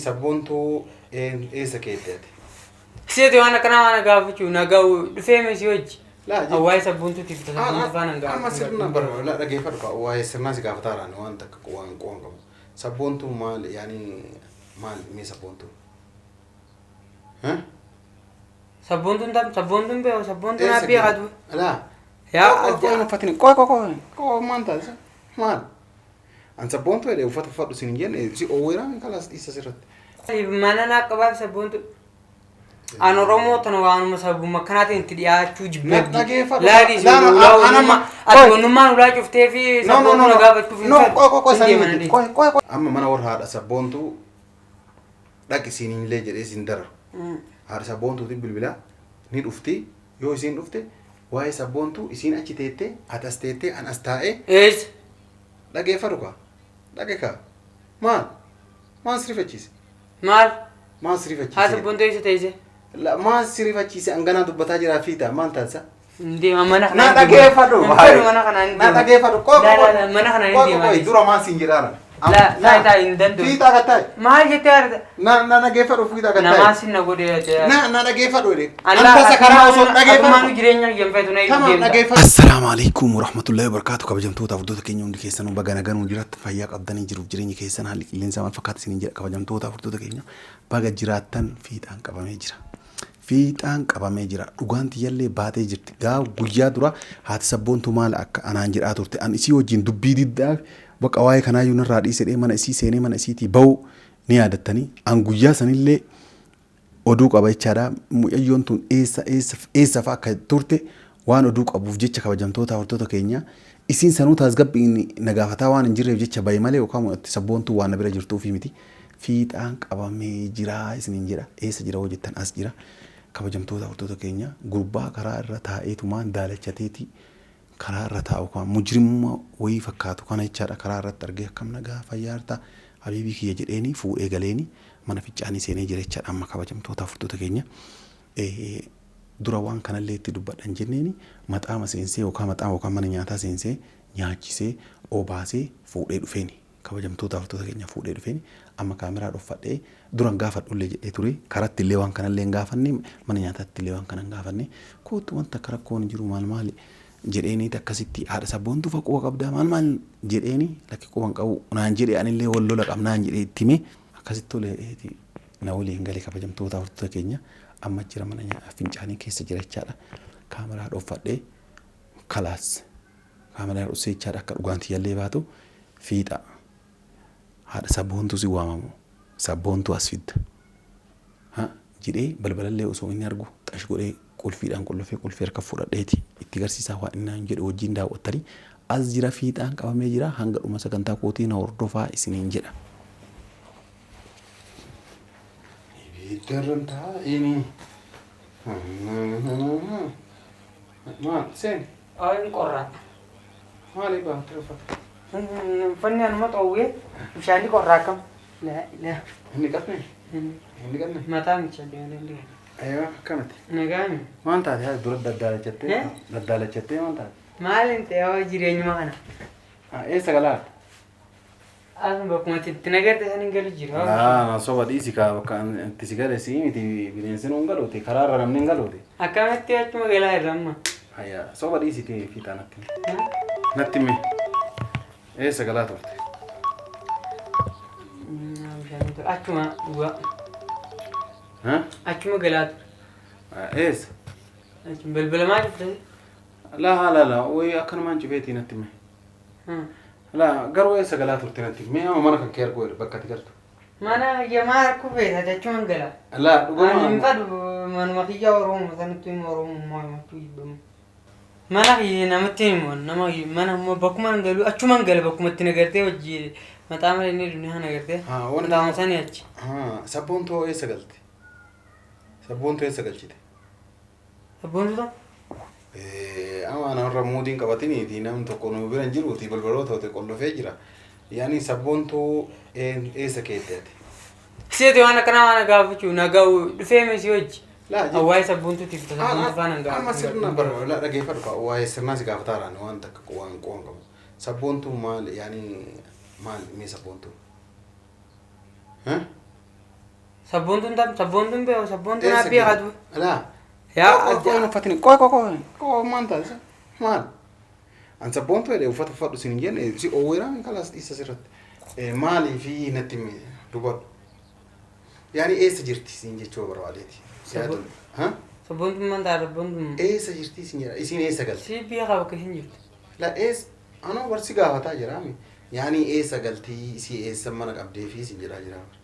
Sabboontuu eessa keetteeti? Siete waan akkanaa waan gaafachuuf naga'u dhufee miti hojii. Waa'ee sabboontuutiif sabboontuu faana gaafa. Amma sirna bara dhaggeeffadhu waa'ee sirnaa si gaafataaraan waan takka waan qoon qabu. Sabboontuu maal yaani maal mee sabboontuu? Sabboontuun tam sabboontuun beeku sabboontuun abbii haadhu. Laa. Yaa qoon uffatini qoon maal taasisa? Maal? An sabboontuu jedhee uffata uffadhu sin jenne si oowweeraan kalaas dhiisa sirratti. Mana naa qabaaf sabboontuu. An Oromoo tana waanuma sabuma kanaatiin itti dhiyaachuu jibbee. Laadii adoonummaan ulaa cuftee fi sabboontuu gaafachuuf hin fedhu. Amma mana warra haadha sabboontuu dhaqi siin illee jedhee siin dara. Haadha sabboontuutiin bilbilaa ni dhufti yoo isiin dhufte waa'ee sabboontuu isiin achi teettee atas teettee an as taa'ee. Ees. Dhaggeeffadhu kaa dhaggeeffadhu maal sirifachiise? Maal sirifachiise? Haa sabboontuu eessa teessee? Maal sirifachiise anganaa dubbataa jiraa fiita maal taasisa? Deema mana kana. Na dhaggeeffadhu. Mana kana hin na dhaggeeffadhu. Mana kana hin deema. Dura maal siin jedhaara? Laa hin danda'u. Fiita kattaa. Maal jettee arda? Na dhaggeeffadhu fiita kattaa. Namaa sinna godhee. Na dhaggeeffadhu jedhe. Anta sakaraa osoo dhaggeeffadhu. Maanu jireenya yemfeetu na dhaggeeffadhu. Assalaamu alaykum warahmatullahi wabarakatuh. Kabajamtoota furdota keenya hundi keessanuu baga nagaan jiraattu fayyaa qabdanii jiruuf jireenya keessan haalli qilleensa maal fakkaata isiniin jedha kabajamtoota furdota keenya baga jiraattan fiixaan qabamee jira. Fiixaan qabamee jira. Dhugaan tiyyallee baatee jirti. Gaa guyyaa dura haati sabboontuu maal akka anaan jedhaa turte. An isii wajjin dubbii diddaa bakka waa'ee kanaa yuun irraa dhiisedhee mana isii seenee mana isiitii ba'u ni yaadattanii. An guyyaa sanillee oduu qaba jechaadha. Mucayyoon tun eessa fa'a akka turte waan oduu qabuuf jecha kabajamtoota hordota keenya. Isiin sanuu tasgabbiin nagaafataa waan hin jirreef jecha bahe malee yookaan sabboontuu waan na bira jirtuufi miti. Fiixaan qabamee jira isiniin jedha. Eessa jira hojjettan as jira. Kabajamtoota hordota keenya gurbaa karaa irra taa'eetumaan daalachateeti karaa irra taa'u kan mujrimmaa wayii fakkaatu kana jechaadha karaa irratti argee akkam nagaa fayyaarta habiibii kiyya jedheeni fuudhee galeeni mana ficcaanii seenee jira jechaadha amma kabajamtoota hordota keenya dura waan kanallee itti dubbadhan jenneeni maxaama seensee yookaan mana nyaataa seensee nyaachisee obaasee fuudhee dhufeeni kabajamtoota hordota keenya fuudhee dhufeeni amma kaameraa dhuunfadhee duran gaafadhullee jedhee ture karatti illee waan kanallee hin gaafanne mana nyaataatti illee waan kana hin gaafanne kootu wanta akka rakkoon jiru maal jedheeni akkasitti haadha sabboontuu faqoo qabdaa maal jedheeni lakki quban qabu naan jedhee anillee wallola qabnaan jedhee itti hime akkasitti tolee na waliin galee kabajamtoota hordota keenya amma jira mana nyaataa fincaanii keessa jira jechaadha kaameraa dhuunfadhee kalaas kaameraa dhuunfee jechaadha akka dhugaantii yallee baatu fiixa haadha sabboontuu si waamamu. Sabboontuu as fidda. Jedhee balbalallee osoo inni argu xash godhee qulfiidhaan qullufee qulfee harka fudhadheeti itti garsiisaa waan inni naan jedhu wajjin daawwattanii as jira fiixaan qabamee jira hanga dhuma sagantaa kootii na hordofaa isiniin jedha. Ibiddarran taa'ini. Maal seen? Ayin qorraa. Maali baatee uffata? Fanni anuma xawwee bishaan qorraa akkam. La. Inni qatne? Inni qatne? Mataan chadee. Ayo akkanatti. Nagaami. Waan taate haa dura daddalachattee waan taate. Maalin ta'ee jireenyuma kana. Eessa galaata? As bakkuma itti nagarte san hin galu jiru. Soba dhiisi kaa bakka itti si gale si miti bineensi nuun galoote karaarra namni hin galoote. Akkamitti achuma galaa irra amma? Soba dhiisi ta'e fiixaa natti hime. Eessa galaa turte? Achuma dhugaa. Achuma galaatu. Eessa? Achuma balbalamaa jirte? Laa wayii akkanumaan cufeetii natti hime. Laa garuu eessa galaa turte natti hime amma mana kan kee arguu bakka ati galtu. Mana yamaa harkuu beekata achuma galaa. Laa dhuguma. Ani hin fadhu manuma kiyya Oromoo sanatti himu Oromummaa himatu hibbamu. Mana kiyya namatti himu mana bakkuma hin galu achuma hin gala bakkuma itti nagartee hojii mataa malee inni dunia nagartee. Mataa sanii achi. Sabboontuu eessa galte? Sabboontuu eessa galchite? Sabboontuu? Amma namarra muudiin qabatiniiti namni tokko nu bira hin jiruuti balbaloota ta'e qollofee jira. Yaani sabboontuu eessa keetteeti? Siete waan akkanaa waan gaafachuuf naga'u dhufee miti hojii. Waa'ee sabboontuutiif sabboontuu faana hin gaafatu. Amma sirna bara dhaggeeffadhu waa'ee sirnaa si gaafataaraan waan takka waan qoon qabu. Sabboontuu maal yaani maal mee sabboontuu? sabboontuun tam sabboontuun beeku sabboontuun abbii qabu. Laa. Yaa Qoy uffatini qoy maan taasisa maal an sabboontu jedhee uffata uffadhu sin hin jenne si oowwiraan kalaas dhiisa sirratti maalii fi natti dubadhu yaani eessa jirti siin jechuu barbaadeeti. Sabboontuun maan ta'a sabboontuun. Eessa jirti siin jedha isin eessa galti. Si biyya qaba akka isin jirti. La eessa anoo barsi gaafataa jiraami yaani eessa galtii si eessa mana qabdee fi siin jedhaa jiraama.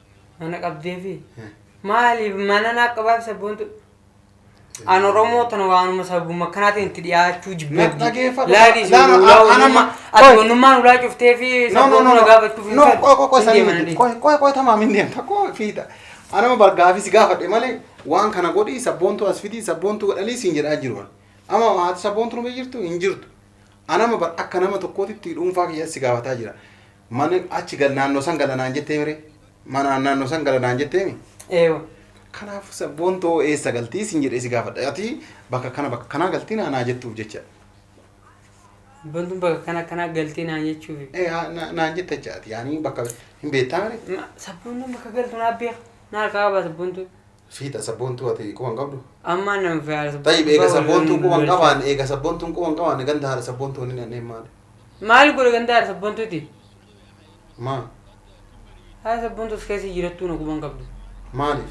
Mana qabdee fi maaliif mana naa qabaaf sabboontu. An Oromoo tana waanuma sabuma kanaatiin itti dhiyaachuu jibbee. Laadii ati ulaa cuftee fi sabboontu gaafachuuf hin fedhu. Qoy tamaa min deemta qoy fiita. Anama bargaafi si gaafadhe malee waan kana godhi sabboontu as fidii sabboontu godhanii siin jedhaa jiru. Ama haati sabboontu nu jirtu hin jirtu. Anama bar akka nama tokkootitti dhuunfaa kiyya si gaafataa jira. Mana achi gal naannoo san galanaan jettee mire. Mana naannoo san galanaan jettee mi? Eewa. Kanaaf sabboontuu eessa galtii siin jedhee si gaafadha. Ati bakka kanaa galtii naa jettuuf jecha. Sabboontuun bakka kanaa galtii naa jechuuf. Naan jetta jechaati. Yaani bakka hin beektaa mire. Sabboontuun bakka galtu naa beeka. Naa kaaba sabboontuu. Fiita sabboontuu ati quban qabdu. Amma nama fayyada sabboontuu. Tayyib eega sabboontuu quban qabaan eega sabboontuun quban qabaan ganda haala sabboontuu ni nanneen maali. Maali godhe ganda haala sabboontuuti? Maa? Haala sabboontuus keessa jirattuu na quban qabdu. Maaliif?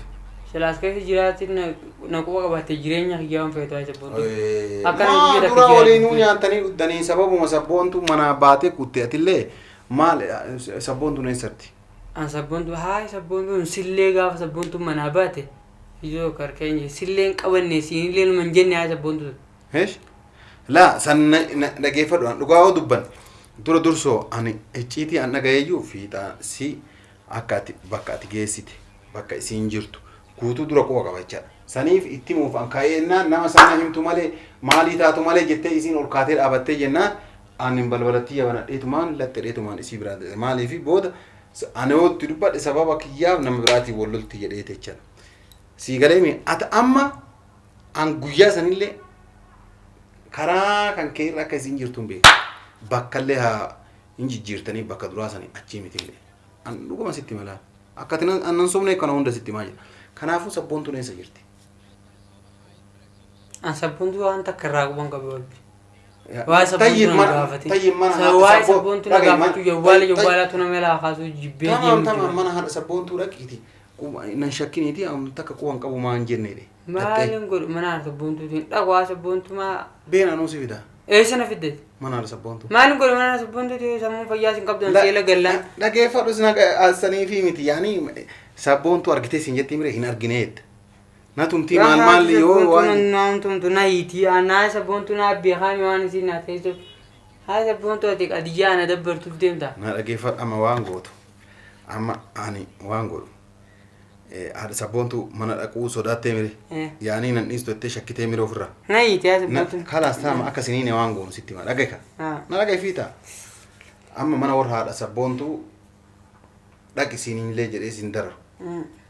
Silaas keessa jiraatti na quba qabattee jireenya kiyyaan fayyadu haala sabboontuu. Maa dura waliinuu nyaatanii dhuddanii sababuma sabboontuu manaa baatee kutte atillee maal sabboontuun eessatti? An sabboontuu haala sabboontuun sillee gaafa sabboontuun manaa baate. Ijoo karkeenya silleen qabanne siinillee numan jenne haala sabboontuu. Heesh? Laa san dhageeffadhu an dhugaa dubban dura dursoo ani icciitii an dhagayeeyyuu fiixaa si akka ati bakka ati geessite bakka isiin jirtu guutuu dura quba qabachaadha. Saniif itti muufan kaa'ennaan nama sana himtu malee maalii taatu malee jettee isiin ol kaatee dhaabattee jennaan ani balbalatti yabanadheetumaan laxxedheetumaan isii biraa maaliif booda ani ootti dubbadhe sababa kiyyaaf nama biraatiin wallolti jedheete jechaadha. Sii galee mi ati amma an guyyaa sanillee karaa kan kee irra akka isiin jirtu hin beeku. Bakkallee haa hin jijjiirtanii bakka duraa sanii achii mitillee. An dhuguma sitti malaa. Akka ati annan somnee kana hunda sitti maa jira. Kanaafuu sabboontuun eessa jirti? An sabboontuu waan takka irraa quban qabu walbi. Waa sabboontuu na gaafate. Waa sabboontuu na gaafatu yawwaalaatu nama ilaa kaasuu jibbee deemtu. Tamam mana haadha sabboontuu dhaqiiti. Nan shakkiniiti amma takka quban qabu maa hin jennee. Maaliin godhu mana haadha sabboontuutiin dhaqu waa sabboontuu maa. Beena nuu si fidaa. Eessa na fiddeeti? Mana haadha sabboontuu. Maaliin godhu mana haadha sabboontuutiin sammuu fayyaa sin qabdu seela gallaan. Dhageeffadhus sanii fi miti yaani sabboontuu argitee siin jettee mire hin argineet. Na tumtii maal yoo waan naan tumtu na hiitii anaa sabboontuu na beekaami waan isiin na teessuuf. Haa sabboontuu ati qadiyyaa na dabbartuuf deemta. Na dhageeffadhu amma waan gootu. Amma ani waan godhu. Haadha sabboontuu mana dhaquu sodaattee mire. Yaanii nan dhiistu jettee shakkitee mire ofirraa. Na hiitii haa sabboontuu. Kalaas taama akka siniine waan goonu sitti maa dhagaika. Na dhagaifiita. Amma mana warra haadha sabboontuu dhaqi siinillee jedhee siin dararu.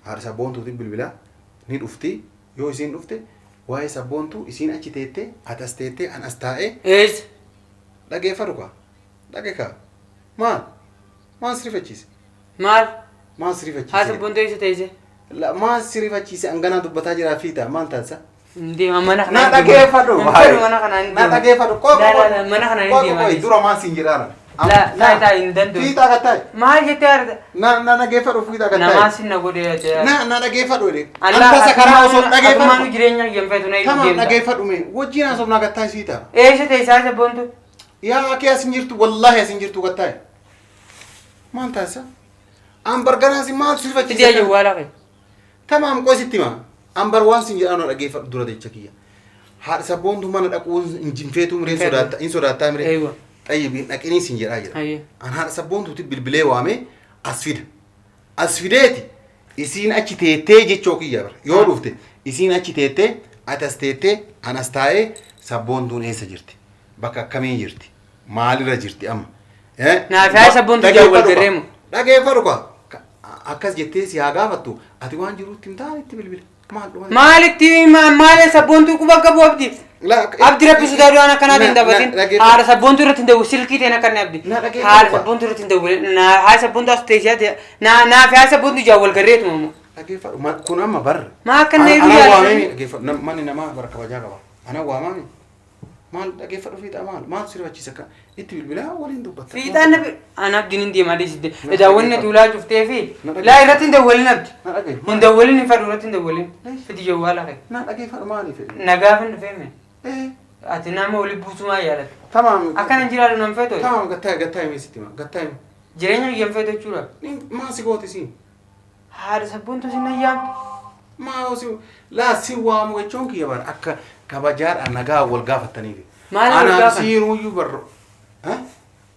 Haadha sabboontuutiin bilbilaa ni dhufti yoo isiin dhufte waa'ee sabboontuu isiin achi teettee ati as teettee an as taa'ee. Eessa? Dhageeffadhu kaa dhageekaa maal sirifachiise? Maal sirifachiise? Haa sabboontuu eessa teesse? Maal sirifachiise anganaa dubbataa jiraa fiita maal taasisa? Deema mana kana. Na dhageeffadhu. Mana kana hin na dhageeffadhu. Mana kana hin deema. Dura maal siin jedhaara? La taa hin danda'u. Fiitaa gattaay. Maal jettee arda? Na dhageeffadhu fiitaa gattaay. Namaa sinna godhee jee. Na dhageeffadhu jedhe. Anta karaa osoo dhageeffadhu. Atumaan jireenya kiyyan feetu na deemta. Tamam dhageeffadhu mee wajjin haasofnaa naa gattaay fiitaa. Eessa teessaa sabboontu? Yaa akee asin jirtu wallahi asin jirtu gattaay. Maal taasisa? An barganaasi maal sirfachiisa? Fidee jawwaala kee. Tamam qoy sitti maa. An bar waan sin jedhaan dhageeffadhu dura jecha kiyya. Haadha sabboontuu mana dhaquu hin feetu mireen sodaattaa hin sodaattaa miree. Xayyibiin dhaqinii siin jedhaa jira. An haadha sabboontuutti bilbilee waamee as fida. As fideeti isiin achi teettee jechoo kiyya bara. Yoo dhufte isiin achi teettee ati as teettee an as taa'ee sabboontuun eessa jirti? Bakka akkamii jirti? Maalirra jirti amma? Naafaa sabboontuu jaawwal garreemu. Dhageeffadhu kaa. Akkas jettee si haa gaafattu ati waan jiruutti hin taane itti bilbila. Maalitti maali sabboontuu quba qabu abdi? Abdi rabbi sudaaduu ana kanaatiin dabatin. Haadha sabboontuu irratti hin dawu silkii ta'e akkanni abdi. Haadha sabboontuu irratti hin dawu. Haadha sabboontuu as teessee naaf haa sabboontuu jaawwal garreetu mamu. كيف ما كون أما بر ما كان يروي أنا على وامي كيف ماني نما بركب جاكبا أنا وامي ما كيف في أمان ما تصير وجه سكان إنت بالبلا ولين دوبت في أنا بدي ندي ما دي سد إذا ولنا تولاد شفتي في لا يرتين دولين أبدي ندولين فرد يرتين دولين في دي جوالك لا كيف مالي في نجافن فيهم إيه أتنام ولي بوسو ما يالك تمام أكن نجيرا لنا نفتو تمام قتاي ميستي ما قتاي جرينا ينفتو شورا ما سيقوتي سين هذا سبون تو سين أيام ما هو سو لا سوى مو يشونك يا بار أك كبجار أنا جا والقافة تاني ما أنا سيرو يبر ها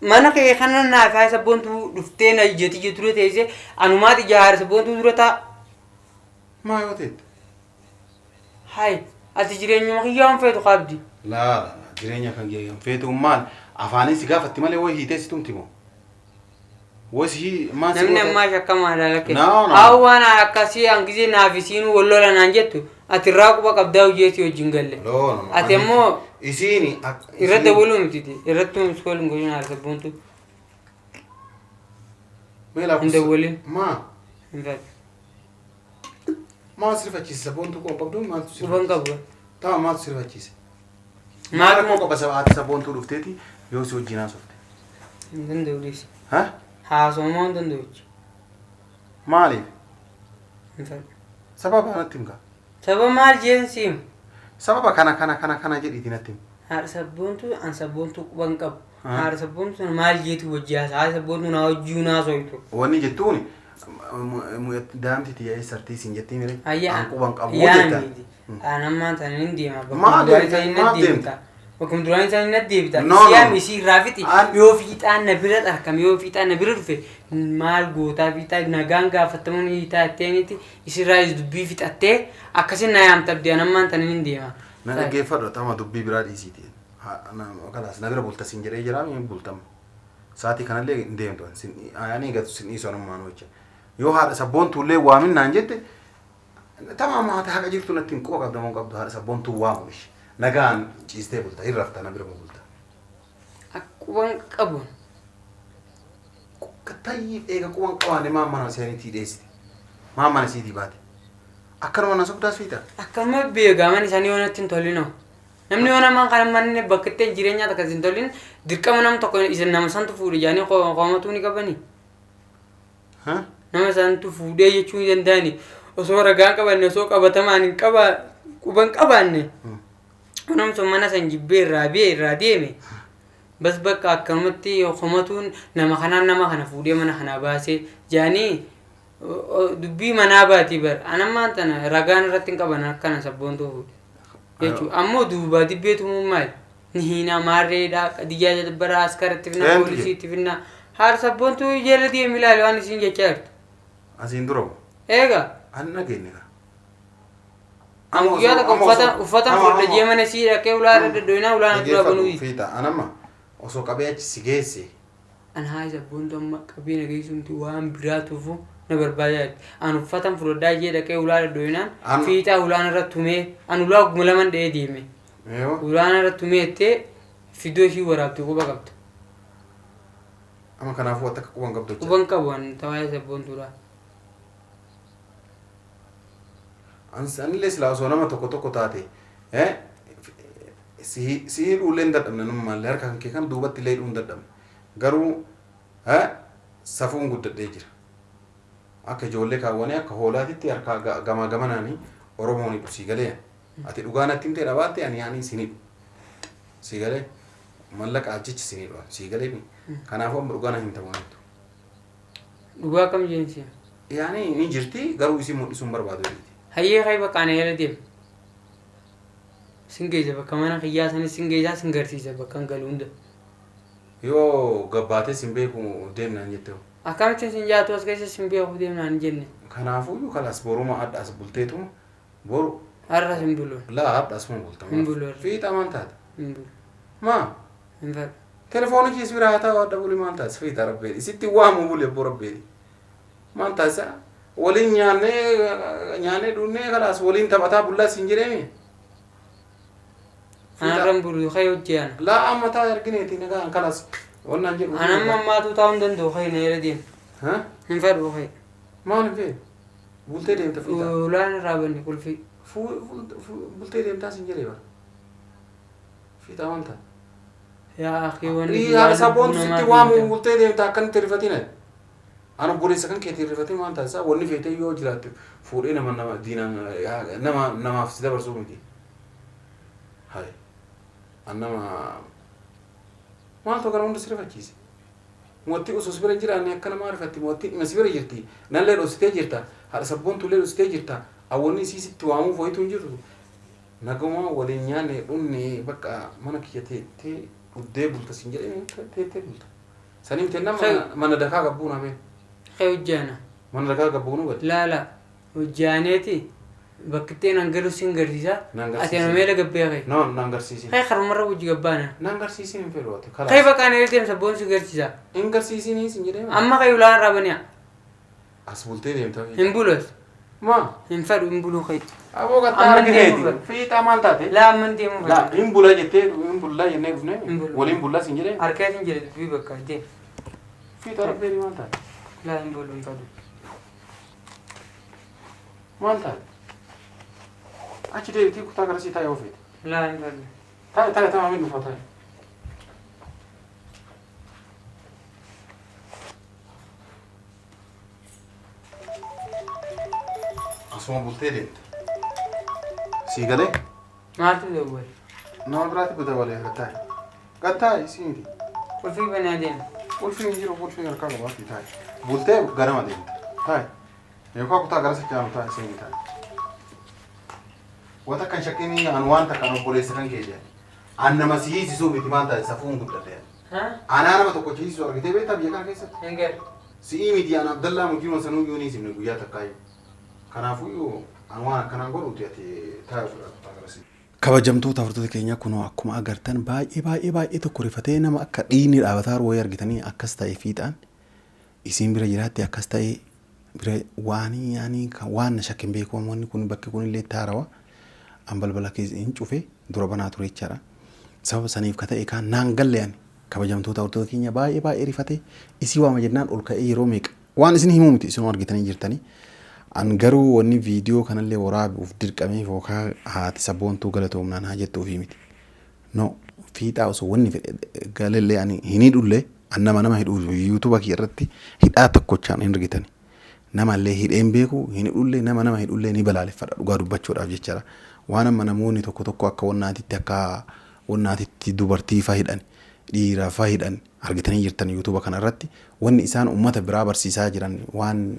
mana ke khana na fa sabon tu dufte na jeti jetru te se anumati jahar sabon tu durata ما يوتيت hay ati jirenyu ma yam fe to qabdi لا جرينيا كان جاي فيتو مال أفاني سقافة تمالي هو هي تيستم تيمو وسي ما namne ma shakka ma dalake No, no. awana akasi angize na fisinu wollola nanjettu ati raqu ba qabda ujeti o jingalle لا ati mo إسيني irate wolum titi irate skol ngoyna ar sabon tu ميلا inde wolin ما indat ما صرف أشيس سبون تو كم بدون ما تصير uban kabwa تمام ما تصير أشيس ما ma أنا كوكا بس أبغى سبون تو رفتي يوسف جينا سوفت ndende ulis ها ha so mo ndende uch مالي indat سبب أنا تيمكا sabo mal jensim سبب كنا جدي تنتيم har sabontu an sabontu kuban qab Ah. har sabontu maal jeeti wajjaas har sabontu na wajjuu naa soytu واني جتوني دامتي تيجي سرتي سنجتي ميري ayya أنكو بانك أبو yaani جتا anammaan tanin deema Maal deemta? Maal deemta bakkum duraan isaanii na deebita No, no. siyaam isii raafiti An- yoo fiixaan na bira dharkam yoo fiixaan na bira dhufe maal gootaa fiixaa nagaan gaafatamuun hiitaa etteeniti isirraa is dubbii fixattee akkasin na yaamtabdi anammaan tanin deema أنا كيف فرد تما دبي براد إيسيتي أنا خلاص نقدر بولتا سنجري جرام يوم بولتام ساعتي كان لي نديم توان سن يعني قد سن إيش أنا ما نوجه يو هذا سبون تولي وامن نانجت تمام ما هذا حاجة جرتو نتين كوكا قبل ما قبل هذا سبون تو وامش نجان جيستي بولتا هي رفتا نقدر بولتا akkuban qabun كتايب إيه كوان كوان ما ما نسيني تيديس ما نسيتي بات أكثر ما نسوق داس فيتا akkama beegaman isaanii yoo natti hin tolino namni yoo namaan kana manne bakkattee jireenya takka hin tolin dirqama nam tokko isa nama santu fuudhe jaanii qoomatu ni qabani ها nama santu fuudhee jechuu ni danda'ani osoo ragaan qabanne osoo qabatamaan hin qaba quban qabaanne nam sun mana san jibbee irraa deeme bas bakka akkanumatti qoomatuun nama kanaan nama kana fuudhee mana kana baasee jaanii dubbii manaa baati bar anammaan tana ragaan irratti hin qaban akkana sabboontuu fuudhe jechuudha ammoo duuba dibbeetu maal ni hina maarreedha qadiyyaa bara askaratti finna Eenyu? poolisiitti finna haar sabboontuu jala deemi ilaali waan isin jechaa jirtu أزين درو eega أنا جيني guyyaa tokko uffata fudhe jeemana sii dhaqee ulaa irra daddoinaa ulaan dura banuuti فيتا أنا ما أصو كبيت سجيسي an haa sabboontu amma qabeena geessumti waan biraatuufu na barbaadaa an uffatan fudhadhaa jee dhaqee ulaa daddoinaan An- fiixaa ulaan irra tumee an ulaa guma laman dha'ee deeme أيوة ulaan irra tumeettee fidoo ishii waraabte quba qabda أما كان أفوت تكون قبض quban qabu an tawaayee sabboontuudha أنا ليس لا أصو نما تكو تاتي إيه سهيل ولين دتم نما لهرك كان دوبت ليل دتم garuu safuun guddadhee jira akka ijoollee kaawwanii akka hoolaatitti harkaa gamaa gamanaanii oromoon hidhu sii galee ati dhugaa natti himtee dhabaatte ani yaanii sin hidhu sii galee mallaqa achichi sin hidhu sii galee kanaafuu amma dhugaa na himta waantu dhugaa kam jeensi yaanii ni jirti garuu isin mul'isuun barbaadu jirti hayyee kay bakkaan eela deem singeessa bakka mana kiyyaa sanis singeessaa singarsiisa bakkaan galu hunda yoo gabbaatee sin beeku deemnaan jette akkamittiin sin jaatu as keessa sin beeku deemnaan hin jenne kanaafuu kalas boruma adda as bulteetuma boru har'a sin buluun laa adda asuma bultama Hin bulu. fiixa maal taate hin bulu maa hin fadhu telefooni kiis biraa haa ta'u adda buli maal taate fiixa rabbeedhi sitti waamu buli abbo rabbeedhi maal taasisa waliin nyaannee dhunnee kalaas waliin taphataa bullaa sin jedheemi anarran bulu kay hojjeana laa amma taa argineeti nagaan kalaas wannaan jedhu anamma ammaatu taa'uu hin danda'u kay na eela deem ha hin fadhu kay maal hin fee Bultee deemta fiixaa. Ulaan irraa banne qulfii. Bultee deemtaa sin jedhee bara. Fiixaa wanta. Yaa akhi wanni. Haala sabboontu sitti waamu bultee deemtaa akkanitti rifatina. Ana obboleessa kan keetii rifatee waan taasisaa wanni feetee yoo jiraatte fuudhee nama diinaan namaaf si dabarsuu miti. Hai. An nama maaltu gara hunda si rifachiise. Mootii osoo si bira jiraanne akka namaa rifatti mootii dhima si bira jirti. Nallee dhoositee jirta. Haadha sabboontuullee dhoositee jirta. Awwanni sitti waamuuf wayitu hin jirtu. Nagamaa waliin nyaanne dhunne bakka mana kiyya teettee dhuddee bulta sin jedhee teettee bulta. Saniin tee nama mana dakaa qabbuu namee. Hojjaana. Mana dakaa qabbuu nu gadi. Laala hojjaaneeti bakkittee nangalu sin garsiisa. Ati nameela gabbee kee. Nan garsiisin. Kee karumarra hojii gabbaana. Nan garsiisin hin fedhoote. Kee bakka ani erga sabboon si garsiisa. Hin garsiisin sin jedhee. Amma kee ulaan irraa bani'a. As bultee deemtaa. Hin bulos. Ma. Hin fedhu hin buluu kee. Aboo gattaa argiteeti. Fiixaa maal taate? Laa amman deemuu fedha. Laa hin bula jettee hin bullaa jennee dhufne. Waliin bullaa sin jedhee. Harkaatiin jedhe dubbii bakka deem. Fiixaa rabbeeni maal taate? Laa hin bulu hin fedhu. Maal taate? Achi deebitii kutaa garasii taa'ee oofeeti. Laa hin fedhu. Taa'e maamiin dhufa taa'e. Asuma bultee deemte. Sii galee? Maaltu dawwale? Nama biraatti bita walee gattaa'e. Gattaa'e sii miti. Qulfii banee adeema. Qulfii hin jiru qulfii harkaa qabaatti taa'e. Bultee ganama deemte. Taa'e. Yookaan kutaa gara sichaanu taa'e sii taa'e. Wata kan shakkini an wanta kan obboleessa kan kee jedhe. An nama si hiisisuu miti maal taa'e safuun guddadhe. Anaa nama tokko hiisisuu argitee beektaa biyya kana keessatti. Hin galu. Si'ii miti an Abdallaa Mujjii sanuu yoo ni isimne guyyaa takkaayyuu. Kanaafuu an waan akkanaan godhuuti ati taa'e fudhatu agarsiisa. Kabajamtoota hordoftoota keenya kunoo akkuma agartan baay'ee tokko rifatee nama akka dhiinni dhaabataa wayii argitanii akkas ta'e fiixaan isin bira jiraatti akkas ta'e bira waan shakkin beekamu wanni kun bakki kun illee taarawa an balbala keessa hin cufe dura banaa ture jechaadha. Sababa saniif ka ta'e kaan naan galle ani kabajamtoota hordoftoota keenya baay'ee rifatee isii waama jennaan ol ka'ee yeroo meeqa waan isin himuu miti isin argitanii jirtanii. An garuu wanni viidiyoo kanallee waraabuuf dirqamee yookaan haati sabboontuu galatoomnaan haa jettuufi miti. No fiixaa osoo wanni galallee ani hin hidhullee an nama hidhuu yuutuuba kee irratti hidhaa tokkochaan hin argitani. Namallee hidheen beeku hin hidhullee nama hidhullee ni balaaleffadha dhugaa dubbachuudhaaf jechaadha. Waan amma namoonni tokko akka wannaatitti dubartii faa hidhan dhiiraa faa hidhan argitanii jirtan yuutuuba kana irratti wanni isaan uummata biraa barsiisaa jiran waan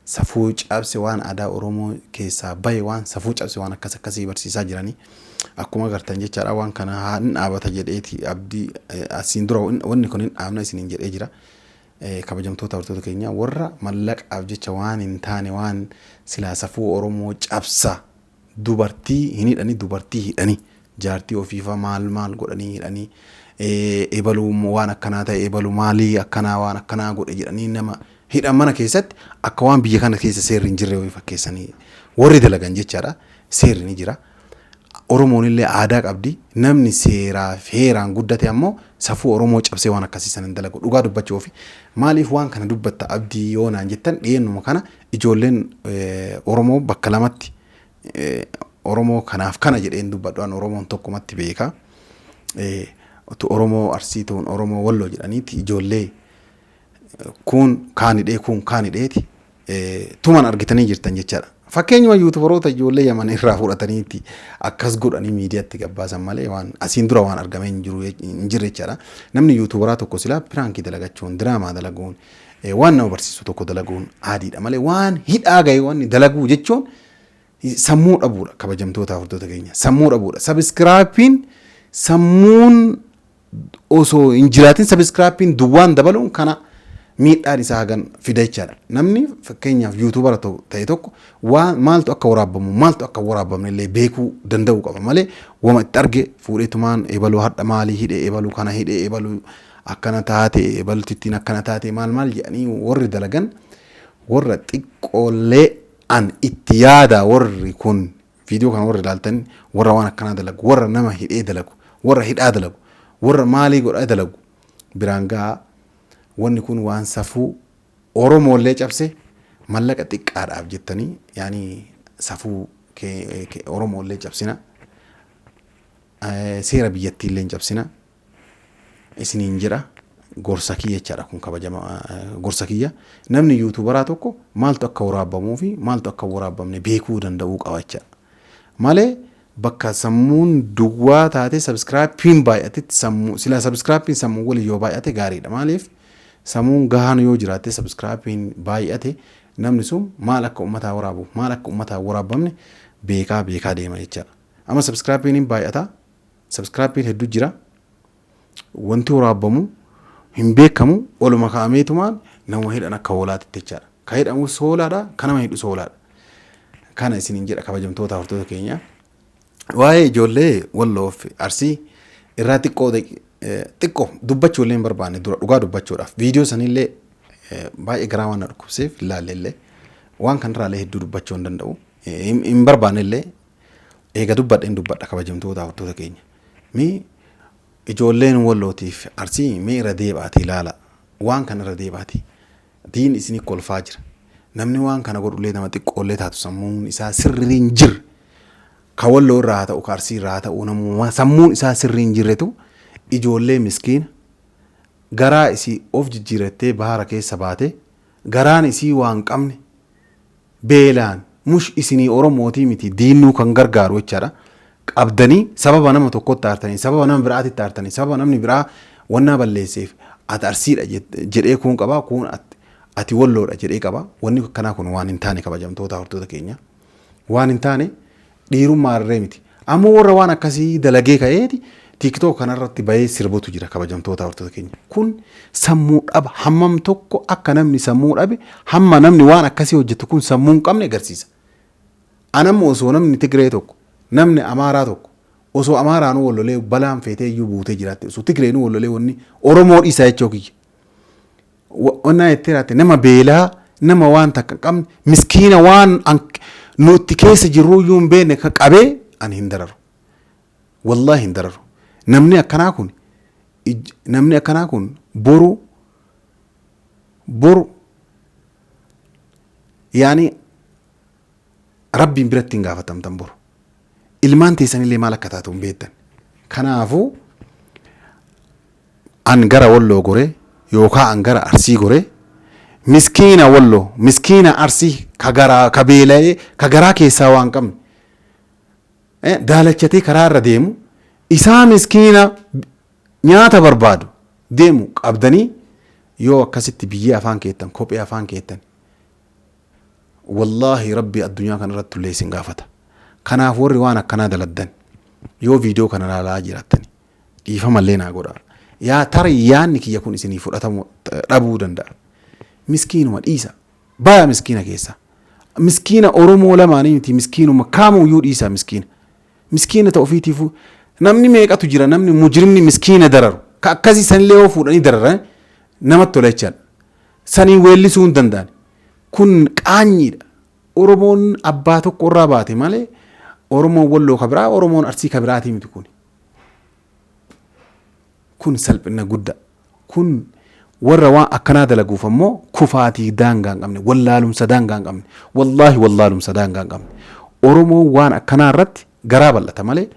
safuu cabse waan aadaa Oromoo keessaa bahe waan safuu cabse waan akkasii barsiisaa jiranii akkuma agartan jechaadha waan kana haan dhaabata jedheeti abdii asiin dura wanni kun hin dhaabna isiniin jedhee jira. Kabajamtoota hordoftoota keenya warra mallaqaaf jecha waan hin taane waan silaa safuu Oromoo cabsa dubartii hin hidhanii jaartii ofiifa maal godhanii hidhanii ebaluu waan akkanaa ta'e ebaluu maalii akkanaa waan akkanaa godhe jedhanii nama hidhan mana keessatti akka waan biyya kana keessa seerri hin jirre wayii fakkeessanii warri dalagan jechaadha. Seerri ni jira. Oromoon illee aadaa qabdi. Namni seeraa fi heeraan guddate ammoo safuu Oromoo cabsee waan akkasii san hin dalagu. Dhugaa dubbachuuf maaliif waan kana dubbatta abdii yoo naan jettan dhiyeennuma kana ijoolleen Oromoo bakka lamatti Oromoo kanaaf kana jedheen dubbadhaan Oromoon tokkumatti beeka. Oromoo Arsii ta'uun Oromoo Walloo jedhaniiti ijoollee kun kaanidheeti tuman argitanii jirtan jechaadha. Fakkeenyuma yuutubaroota ijoollee Yaman irraa fudhataniiti akkas godhanii miidiyaatti gabbaasan malee waan asiin dura waan argamee hin jirre jechaadha. Namni yuutubaraa tokko silaa piraankii dalagachuun diraamaa dalaguun waan nama barsiisu tokko dalaguun aadiidha malee waan hidhaa ga'e waan dalaguu jechuun sammuu dhabuudha. Kabajamtoota hordoftoota keenya sammuu dhabuudha. Sabiskiraapiin sammuun osoo hin jiraatin sabiskiraapiin duwwaan dabaluun kana miidhaan isaa hagan fida jechaadha. Namni fakkeenyaaf yuutubara ta'e tokko waan maaltu akka waraabamu maaltu akka waraabamne illee beekuu danda'u qaba malee wama itti arge fuudheetumaan ebaluu hadha maalii hidhee ebaluu kana hidhee ebaluu akkana taate ebaluutti ittiin akkana taate maal jedhanii warri dalagan warra xiqqoollee an itti yaada warri kun viidiyoo kana warri ilaaltan warra waan akkanaa dalagu warra nama hidhee dalagu warra hidhaa dalagu warra maalii godhaa dalagu biraan gahaa wanni kun waan safuu Oromoollee cabse mallaqa xiqqaadhaaf jettanii yaani safuu Oromoo illee cabsina seera biyyattii illee cabsina isiniin jedha gorsa kiyya jechaadha kun kabajama gorsa kiyya namni yuutuubaraa tokko maaltu akka waraabamuu fi maaltu akka waraabamne beekuu danda'uu qaba jechaadha malee bakka sammuun duwwaa taate subscribe baay'atetti sammuu sila subscribe sammuu wali yoo baay'ate gaariidha maaliif sammuun gahaan yoo jiraate subscribe baay'ate namni sun maal akka ummataa waraabu maal akka ummataa waraabamne beekaa deema jechaadha amma subscribe baay'ata subscribe hedduu jira wanti waraabamu hin beekamu oluma kaameetumaan nama hidhan akka hoolaatti jechaadha ka hidhamu soolaadha kanama hidhu soolaadha kana isiniin jedha kabajamtoota hordoftoota keenya waa'ee ijoollee Walloof Arsii irraa xiqqoo dubbachuu illee hin barbaanne dura dhugaa dubbachuudhaaf viidiyoo sanillee baay'ee garaa waan dhukkubseef ilaallee waan kanarraalee hedduu dubbachuu hin danda'u hin barbaanne illee eega dubbadheen dubbadha kabajamtoota hordoftoota keenya mi ijoolleen Wallootiif Arsii mee irra deebaati ilaala waan kana irra deebaati diin isinii kolfaa jira namni waan kana godhullee nama xiqqoollee taatu sammuun isaa sirriin jir ka Walloo irraa ta'u ka Arsii irraa ta'u namuma sammuun isaa sirriin jirretu ijoollee miskiina garaa isii of jijjiirattee bahara keessa baate garaan isii waan qabne beelaan mush isinii Oromootii miti diinuu kan gargaaru jechaadha qabdanii sababa nama tokkotti aartanii sababa nama biraatti aartanii sababa namni biraa wannaa balleesseef ati Arsiidha jedhee kun qaba kun ati Walloodha jedhee qaba wanni kanaa kun waan hin taane kabajamtoota hordoftoota keenya waan hin taane dhiirummaa irree miti ammoo warra waan akkasii dalagee ka'eeti TikTok kanarratti bahee sirbotu jira kabajamtoota hordoftoota keenya kun sammuu dhaba hammam tokko akka namni sammuu dhabe hamma namni waan akkasii hojjetu kun sammuu hin qabne agarsiisa anammoo osoo namni Tigree tokko namni Amaaraa tokko osoo Amaaraan wallolee balaan feetee iyyuu buutee jiraatte osoo Tigreen wallolee wanni Oromoo dhiisaa jechoo kiyya onnaa itti nama beelaa nama waan takka qabne miskiina waan nuti keessa jirru iyyuu hin beekne kan qabee ani hin dararu wallahi hin dararu namni akkanaa kun boru yaani rabbiin biratti hin gaafatamtan boru ilmaan teessanillee maal akka taatu hin beektan kanaafuu an gara Walloo gore yookaan an gara Arsii gore miskiina Walloo miskiina Arsii ka beela'ee ka garaa keessaa waan qabne daalachatee karaa irra deemu isaa miskiina nyaata barbaadu deemu qabdanii yoo akkasitti biyyee afaan keettan kophee afaan keettan wallahi rabbi addunyaa kanarratti illee isin gaafata kanaaf warri waan akkanaa daladdan yoo viidiyoo kana ilaalaa jiraattan dhiifama illee naa godhaa yaa tarii yaanni kiyya kun isinii fudhatamu dhabuu danda'a miskiinuma dhiisa baya miskiina keessa miskiina Oromoo lamaanii miti miskiinuma kaamuyyuu dhiisa miskiina ta'u ofiitiif namni meeqatu jira namni mujrimni miskiina dararu ka akkasii sanillee yoo fuudhanii dararan namatti tola jechaadha sanii weellisuu hin danda'an kun qaanyiidha Oromoon abbaa tokko irraa baate malee Oromoon Walloo ka biraa Oromoon Arsii ka biraatii miti kun salphina guddaa kun warra waan akkanaa dalaguuf ammoo kufaatii daangaa hin qabne wallaalumsa daangaa hin qabne wallaalumsa daangaa hin qabne Oromoon waan akkanaa irratti garaa bal'ata malee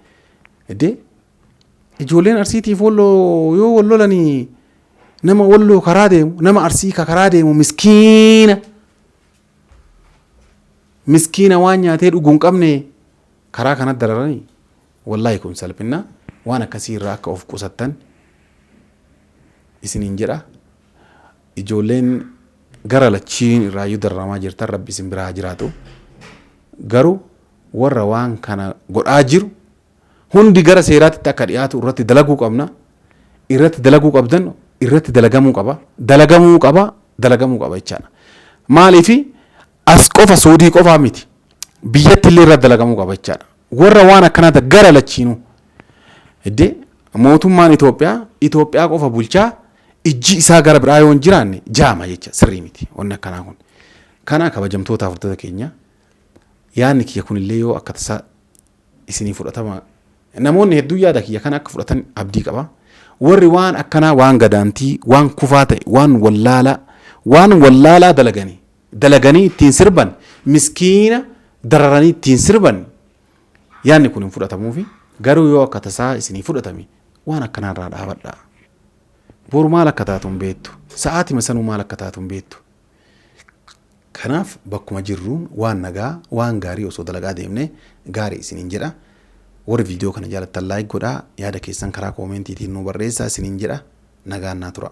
ijoolleen Arsiitiif Walloo yoo wallolanii nama Walloo karaa deemu nama Arsii ka karaa deemu miskiina waan nyaatee dhuguu hin qabne karaa kanatti dararanii wallahi kun salphina waan akkasii irraa akka of qusattan isiniin jedha ijoolleen gara lachiin irraayyuu dararamaa jirtan rabbi isin biraa jiraatu garuu warra waan kana godhaa jiru hundi gara seeraatti akka dhiyaatu irratti dalaguu qabna irratti dalaguu qabdan irratti dalagamuu qaba jechaadha maaliifi as qofa Suudii qofaa miti biyyatti illee irratti dalagamuu qaba jechaadha warra waan akkanaata gara lachiinuu mootummaan Itoophiyaa qofa bulchaa ijji isaa gara biraa yoo hin jiraanne jaama jecha sirrii miti wanni akkanaa kun kana kabajamtoota hordoftoota keenya yaanni kiyya kunillee yoo akka tasaa isinii fudhatama namoonni hedduu yaada kiyya kana akka fudhatan abdii qaba warri waan akkanaa waan gadaantii waan kufaa ta'e waan wallaalaa dalaganii dalaganii ittiin sirban miskiina dararanii ittiin sirban yaanni kun hin fudhatamuufi garuu yoo akka tasaa isinii fudhatame waan akkanaarraa dhaabadhaa. Boru maal akka taatu hin beektu. Sa'aatima sanuu maal akka taatu hin beektu. Kanaaf bakkuma jirruun waan nagaa waan gaarii osoo dalagaa deemne gaarii isiniin jedha. Warri viidiyoo kana jaalattan laayik godhaa yaada keessan karaa koomentiitiin nu barreessaa isiniin jedha nagaan naa tura.